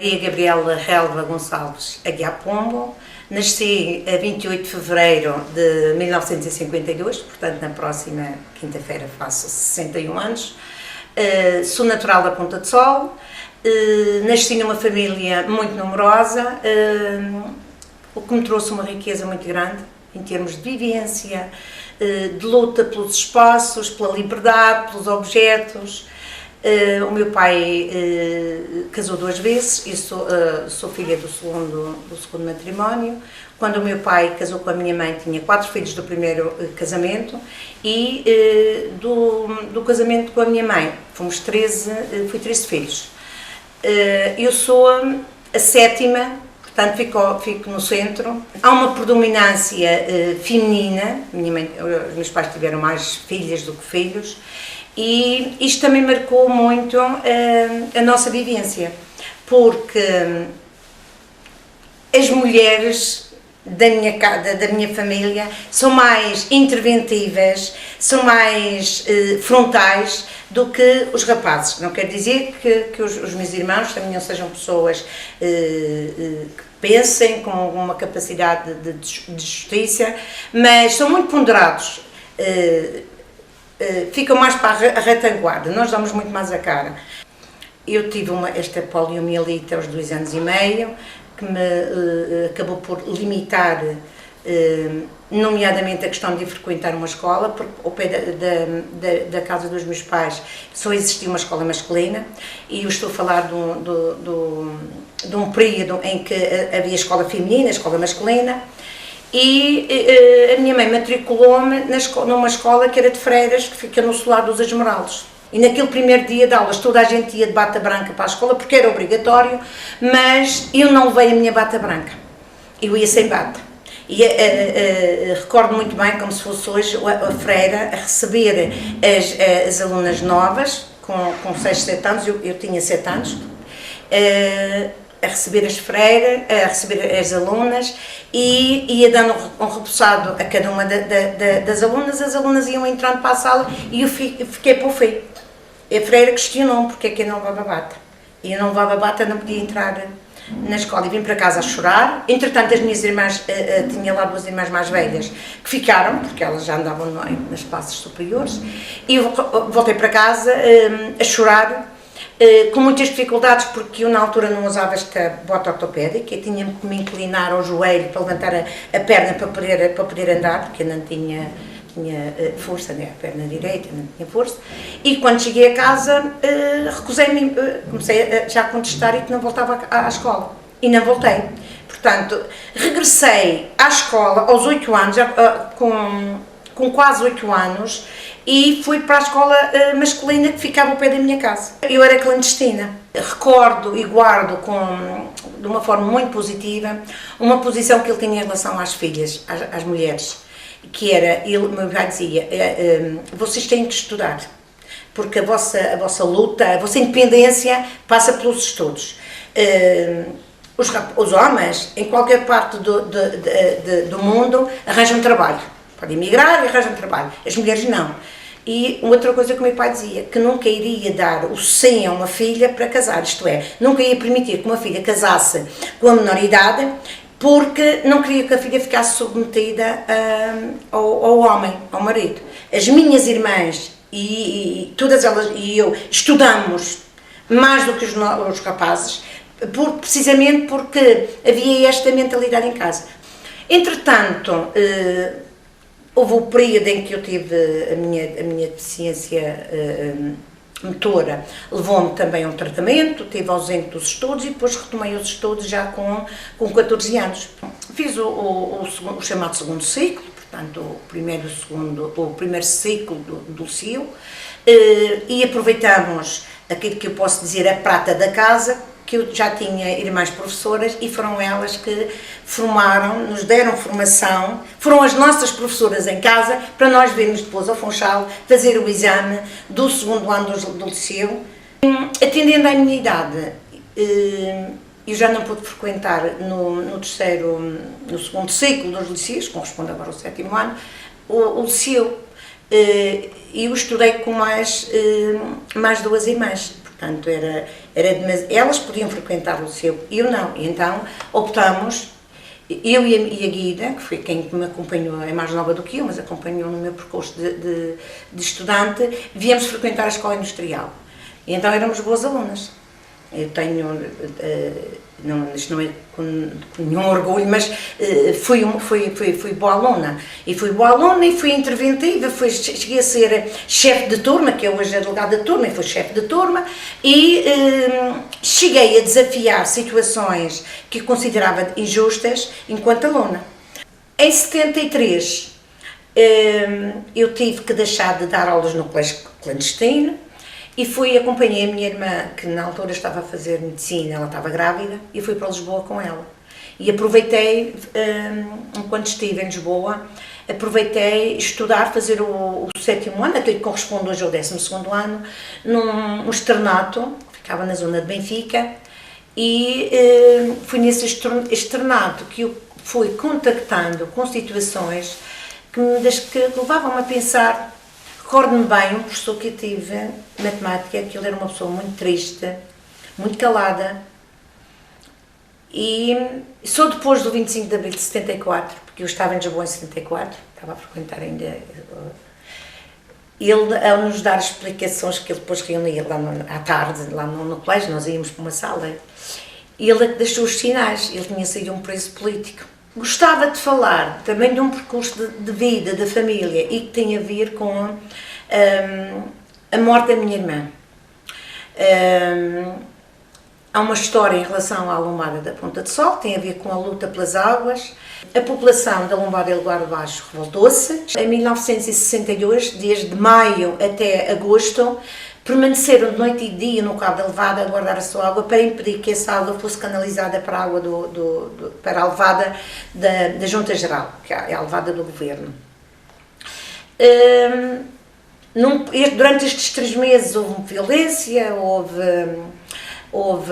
E a Gabriela Relva Gonçalves Aguiar Pombo. Nasci a 28 de fevereiro de 1952, portanto na próxima quinta-feira faço 61 anos. Sou natural da Ponta de Sol, nasci numa família muito numerosa, o que me trouxe uma riqueza muito grande em termos de vivência, de luta pelos espaços, pela liberdade, pelos objetos. O meu pai casou 2 vezes, e sou filha do segundo matrimónio. Quando o meu pai casou com a minha mãe, tinha 4 filhos do primeiro casamento, e do casamento com a minha mãe fui 13 filhos. Eu sou a 7ª, portanto fico no centro. Há uma predominância feminina, os meus pais tiveram mais filhas do que filhos, e isto também marcou muito a nossa vivência, porque as mulheres da minha família são mais interventivas, são mais frontais do que os rapazes. Não quer dizer que os meus irmãos também não sejam pessoas que pensem com alguma capacidade de justiça, mas são muito ponderados. Ficam mais para a retaguarda, nós damos muito mais a cara. Eu tive esta poliomielite aos 2 anos e meio, que me acabou por limitar, nomeadamente a questão de frequentar uma escola, porque ao pé da casa dos meus pais só existia uma escola masculina, e eu estou a falar de um período em que havia escola feminina, escola masculina. E a minha mãe matriculou-me numa escola que era de freiras, que fica no Solar dos Esmeraldas. E naquele primeiro dia de aulas toda a gente ia de bata branca para a escola, porque era obrigatório, mas eu não levei a minha bata branca, eu ia sem bata. E recordo muito bem, como se fosse hoje, a freira a receber as alunas novas, com 6, 7 anos, eu tinha 7 anos, a receber as freiras, a receber as alunas, e ia dando um repousado a cada uma das alunas. As alunas iam entrando para a sala e eu fiquei para o fim. A freira questionou-me porque é que eu não levava bata. E eu não levava bata, não podia entrar na escola, e vim para casa a chorar. Entretanto, as minhas irmãs, tinha lá 2 irmãs mais velhas que ficaram, porque elas já andavam nas classes superiores, e eu voltei para casa a chorar, com muitas dificuldades, porque eu na altura não usava esta bota ortopédica, eu tinha que me inclinar ao joelho para levantar a perna para poder andar, porque eu não tinha força, né? A perna direita não tinha força, e quando cheguei a casa recusei-me, comecei já a contestar e que não voltava à escola, e não voltei. Portanto, regressei à escola aos 8 anos, com quase 8 anos, e fui para a escola masculina que ficava ao pé da minha casa. Eu era clandestina. Recordo e guardo de uma forma muito positiva uma posição que ele tinha em relação às filhas, às mulheres, que era, meu pai dizia, vocês têm que estudar, porque a vossa luta, a vossa independência passa pelos estudos. Os homens, em qualquer parte do mundo, arranjam trabalho. Podem emigrar e arranjam trabalho. As mulheres não. E outra coisa que o meu pai dizia, que nunca iria dar o sim a uma filha para casar, isto é, nunca ia permitir que uma filha casasse com a menoridade, porque não queria que a filha ficasse submetida ao homem, ao marido. As minhas irmãs, e todas elas e eu, estudamos mais do que os rapazes, precisamente porque havia esta mentalidade em casa. Entretanto, houve o período em que eu tive a minha deficiência motora, levou-me também a um tratamento, estive ausente dos estudos e depois retomei os estudos já com 14 anos. Fiz o chamado segundo ciclo, portanto o primeiro ciclo do Liceu, e aproveitamos aquilo que eu posso dizer a prata da casa, que eu já tinha irmãs professoras, e foram elas que nos deram formação, foram as nossas professoras em casa, para nós virmos depois ao Funchal fazer o exame do 2º ano do Liceu. Atendendo à minha idade, eu já não pude frequentar no 2º ciclo dos liceus, corresponde agora ao 7º ano, o Liceu. E eu estudei com mais 2 irmãs. portanto elas podiam frequentar o liceu, eu não, e então optamos, eu e a Guida, que foi quem me acompanhou, é mais nova do que eu, mas acompanhou no meu percurso de estudante, viemos frequentar a escola industrial, e então éramos boas alunas. Eu tenho, isto não é com nenhum orgulho, mas fui boa aluna. E fui boa aluna e fui interventiva, cheguei a ser chefe de turma, que é hoje a delegada de turma, e fui chefe de turma, e cheguei a desafiar situações que considerava injustas enquanto aluna. Em 73, eu tive que deixar de dar aulas no colégio clandestino, e acompanhei a minha irmã, que na altura estava a fazer medicina, ela estava grávida, e fui para Lisboa com ela. E aproveitei, enquanto estive em Lisboa, aproveitei estudar, fazer o 7º ano, até que corresponde hoje ao 12º ano, num externato, ficava na zona de Benfica, e foi nesse externato que eu fui contactando com situações que levavam-me a pensar. Recordo-me bem, um professor que eu tive, matemática, que ele era uma pessoa muito triste, muito calada, e só depois do 25 de abril de 74, porque eu estava em Lisboa em 74, estava a frequentar ainda, ele, ao nos dar explicações, que ele depois reunia lá à tarde, lá no colégio, nós íamos para uma sala, e ele deixou os sinais, ele tinha sido um preso político. Gostava de falar também de um percurso de vida, da família, e que tem a ver com a morte da minha irmã. Há uma história em relação à Lombada da Ponta de Sol, que tem a ver com a luta pelas águas. A população da Lombada e Lugar Baixo revoltou-se. Em 1962, desde maio até agosto, permaneceram de noite e dia no cabo da levada a guardar a sua água para impedir que essa água fosse canalizada para a água para a levada da Junta Geral, que é a levada do Governo. Durante estes 3 meses houve violência, houve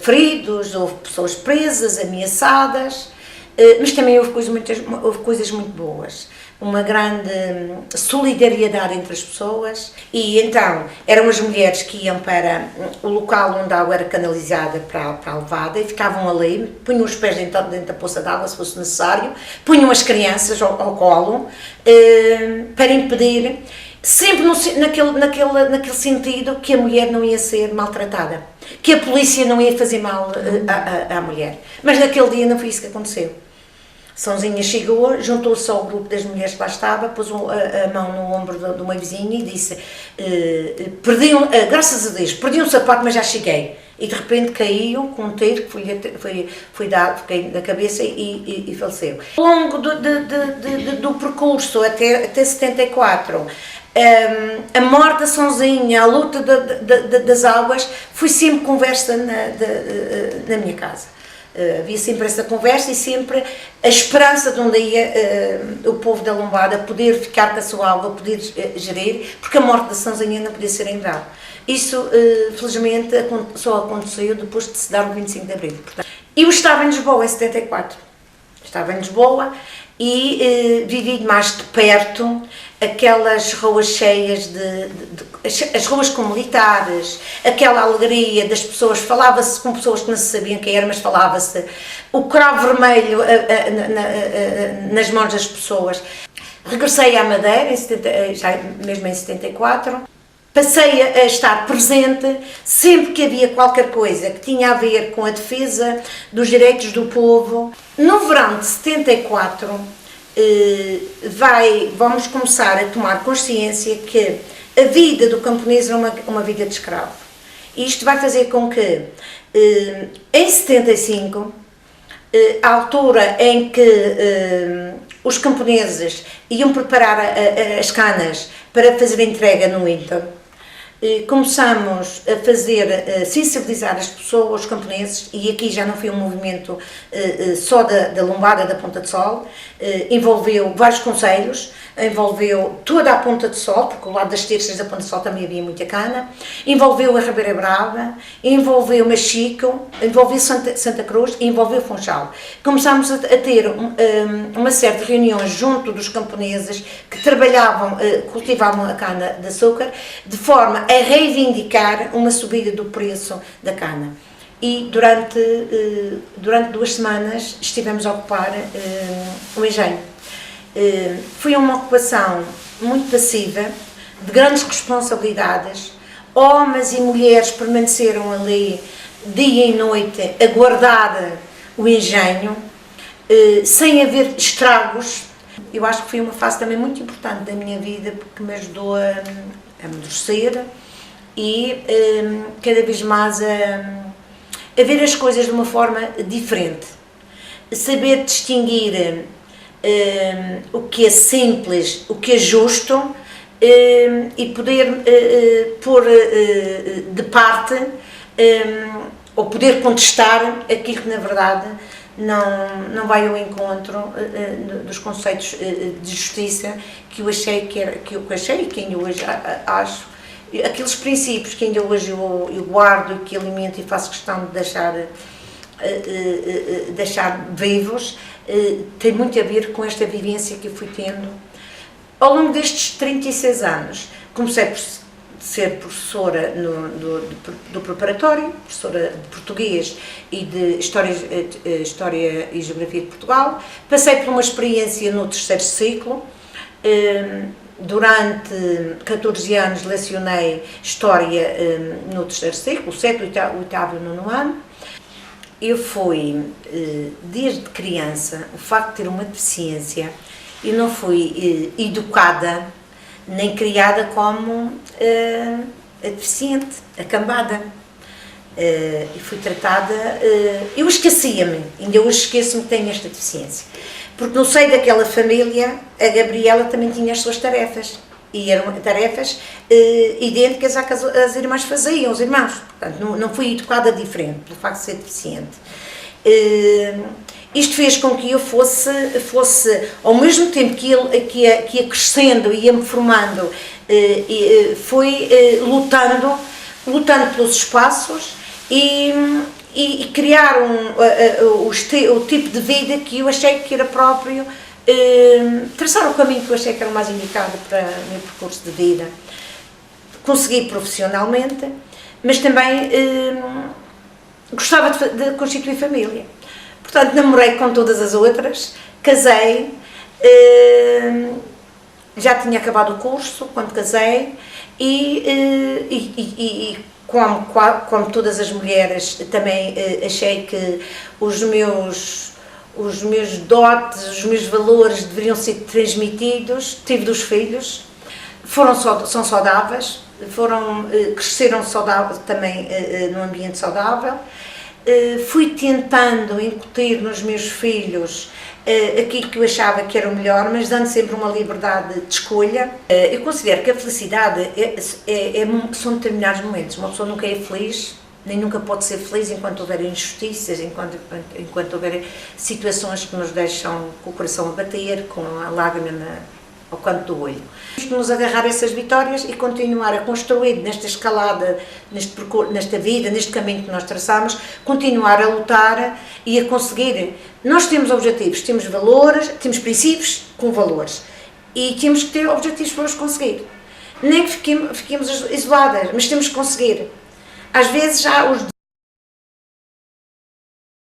feridos, houve pessoas presas, ameaçadas, mas também houve coisas muito boas. Uma grande solidariedade entre as pessoas, e então eram as mulheres que iam para o local onde a água era canalizada para a levada e ficavam ali, punham os pés dentro da poça d'água se fosse necessário, punham as crianças ao colo para impedir, sempre naquele sentido que a mulher não ia ser maltratada, que a polícia não ia fazer mal à mulher. Mas naquele dia não foi isso que aconteceu. Sãozinha chegou, juntou-se ao grupo das mulheres que lá estava, pôs a mão no ombro de uma vizinha e disse: graças a Deus, perdi um sapato, mas já cheguei. E de repente caiu com um tiro que foi dado na cabeça e faleceu. Ao longo do percurso até 74, a morte da Sãozinha, a luta das águas, foi sempre conversa na minha casa. Havia sempre essa conversa e sempre a esperança de onde ia o povo da Lombada poder ficar com a sua água, poder gerir, porque a morte da Sãozinha não podia ser em grave. Isso, felizmente, só aconteceu depois de se dar o 25 de Abril. Eu estava em Lisboa em 74. Estava em Lisboa e vivi mais de perto aquelas ruas cheias as ruas com militares, aquela alegria das pessoas, falava-se com pessoas que não se sabiam quem era, mas falava-se, o cravo vermelho nas mãos das pessoas. Regressei à Madeira, já mesmo em 74, passei a estar presente sempre que havia qualquer coisa que tinha a ver com a defesa dos direitos do povo. No verão de 74, vamos começar a tomar consciência que a vida do camponês é uma vida de escravo. E isto vai fazer com que, em 75, a altura em que os camponeses iam preparar as canas para fazer a entrega no Inter, começamos a sensibilizar as pessoas, os camponeses, e aqui já não foi um movimento só da Lombada da Ponta de Sol, envolveu vários concelhos, envolveu toda a Ponta de Sol, porque ao lado das terças da Ponta de Sol também havia muita cana, envolveu a Ribeira Brava, envolveu Machico, envolveu Santa Cruz e envolveu Funchal. Começámos a ter uma série de reuniões junto dos camponeses que trabalhavam, cultivavam a cana de açúcar, de forma a reivindicar uma subida do preço da cana. E durante 2 semanas estivemos a ocupar o engenho. Foi uma ocupação muito passiva, de grandes responsabilidades. Homens e mulheres permaneceram ali dia e noite a guardar o engenho, sem haver estragos. Eu acho que foi uma fase também muito importante da minha vida, porque me ajudou a amadurecer e cada vez mais a ver as coisas de uma forma diferente. Saber distinguir o que é simples, o que é justo, e poder pôr de parte ou poder contestar aquilo que na verdade não vai ao encontro dos conceitos de justiça que eu achei que ainda hoje acho, aqueles princípios que ainda hoje eu guardo e que alimento e faço questão de deixar vivos, tem muito a ver com esta vivência que eu fui tendo ao longo destes 36 anos. Comecei por ser professora do preparatório, professora de português e de História e Geografia de Portugal. Passei por uma experiência no 3º ciclo. Durante 14 anos lecionei História no 3º ciclo, o 7º, 8º e 9º ano. Eu fui, desde criança, o facto de ter uma deficiência, eu não fui educada nem criada como a deficiente, a cambada. E fui tratada, eu esquecia-me, ainda hoje esqueço-me que tenho esta deficiência, porque no seio daquela família a Gabriela também tinha as suas tarefas, e eram tarefas idênticas às que as irmãs faziam, os irmãos. Portanto, não fui educada diferente pelo facto de ser deficiente. Isto fez com que eu fosse ao mesmo tempo que ia crescendo e ia-me formando, fui lutando pelos espaços e criar o tipo de vida que eu achei que era próprio, traçar o caminho que eu achei que era o mais indicado para o meu percurso de vida. Consegui profissionalmente, mas também gostava de constituir família. Portanto, namorei com todas as outras, casei, já tinha acabado o curso quando casei e como todas as mulheres, também achei que os meus dotes, os meus valores deveriam ser transmitidos. Tive 2 filhos, são saudáveis, cresceram saudáveis também num ambiente saudável. Fui tentando incutir nos meus filhos aquilo que eu achava que era o melhor, mas dando sempre uma liberdade de escolha. Eu considero que a felicidade são determinados momentos. Uma pessoa nunca é feliz, nem nunca pode ser feliz enquanto houver injustiças, enquanto houver situações que nos deixam com o coração a bater, com a lágrima ao canto do olho. Nos agarrar a essas vitórias e continuar a construir nesta escalada, nesta vida, neste caminho que nós traçamos, continuar a lutar e a conseguir. Nós temos objetivos, temos valores, temos princípios com valores e temos que ter objetivos para os conseguir. Nem que fiquemos isoladas, mas temos que conseguir. Às vezes já os